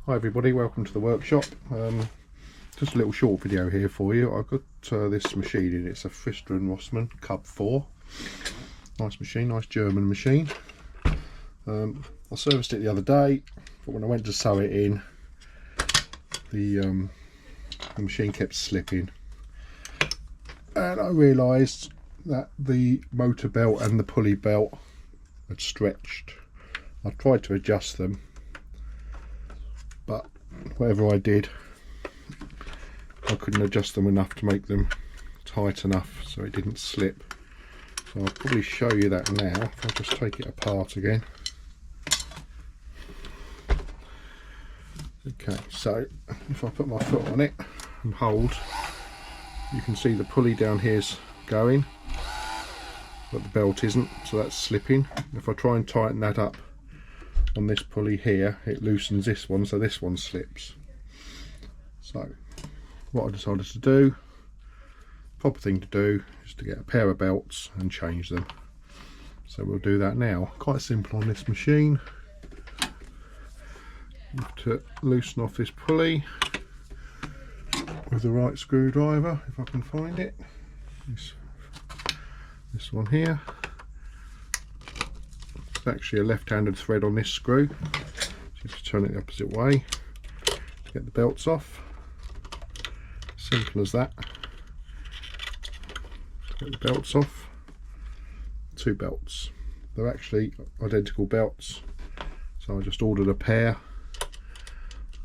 Hi everybody, welcome to the workshop. Just a little short video here for you. I've got this machine in. It's a Frister Rossmann Cub 4. Nice machine, nice German machine. I serviced it the other day, but when I went to sew it in, the machine kept slipping. And I realised that the motor belt and the pulley belt had stretched. I tried to adjust them, but whatever I did, I couldn't adjust them enough to make them tight enough so it didn't slip. So I'll probably show you that now if I just take it apart again. Okay, so if I put my foot on it and hold, you can see the pulley down here's going, but the belt isn't, so that's slipping. If I try and tighten that up on this pulley here, it loosens this one, so this one slips. So what I decided to do, proper thing to do, is to get a pair of belts and change them. So we'll do that now. Quite simple on this machine. You have to loosen off this pulley with the right screwdriver, if I can find it. This one here. It's actually a left-handed thread on this screw, so you have to turn it the opposite way to get the belts off. Simple as that. To get the belts off. Two belts. They're actually identical belts, so I just ordered a pair.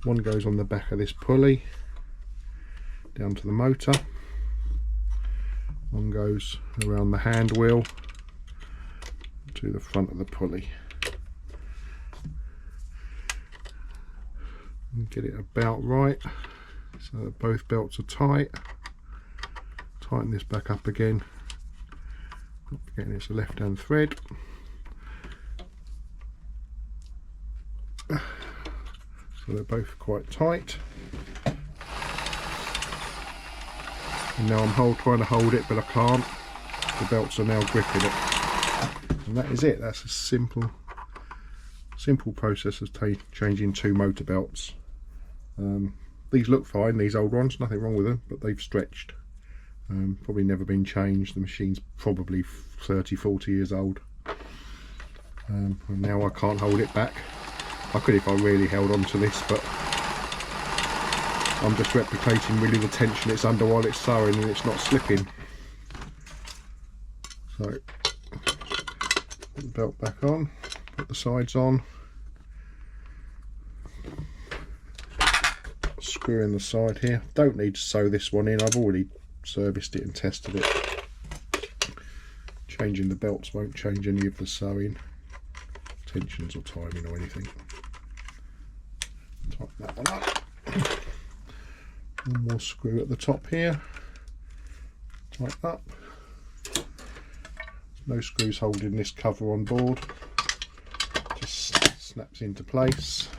One goes on the back of this pulley down to the motor. One goes around the hand wheel to the front of the pulley. And get it about right so that both belts are tight. Tighten this back up again, not forgetting it's a left hand thread. So they're both quite tight. And now I'm trying to hold it, but I can't. The belts are now gripping it. And that is it. That's a simple process of changing two motor belts. These look fine, these old ones, nothing wrong with them, but they've stretched. Probably never been changed. The machine's probably 30-40 years old. And now I can't hold it back. I could if I really held on to this, but I'm just replicating really the tension it's under while it's sewing, and it's not slipping. So put the belt back on, put the sides on, screw in the side here. Don't need to sew this one in, I've already serviced it and tested it. Changing the belts won't change any of the sewing, tensions or timing or anything. Tighten that one up. One more screw at the top here, tighten up. No screws holding this cover on board, just snaps into place.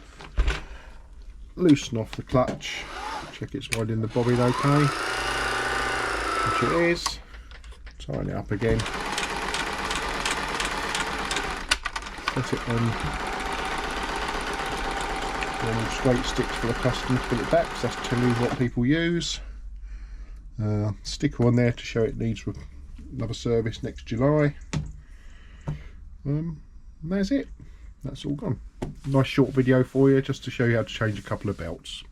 Loosen off the clutch, check it's winding the bobbin okay, which it is. Tighten it up again, set it on normal straight sticks for the customer to put it back, because that's generally what people use. Sticker on there to show it needs another service next July. And that's it. That's all gone. Nice short video for you just to show you how to change a couple of belts.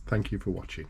Thank you for watching.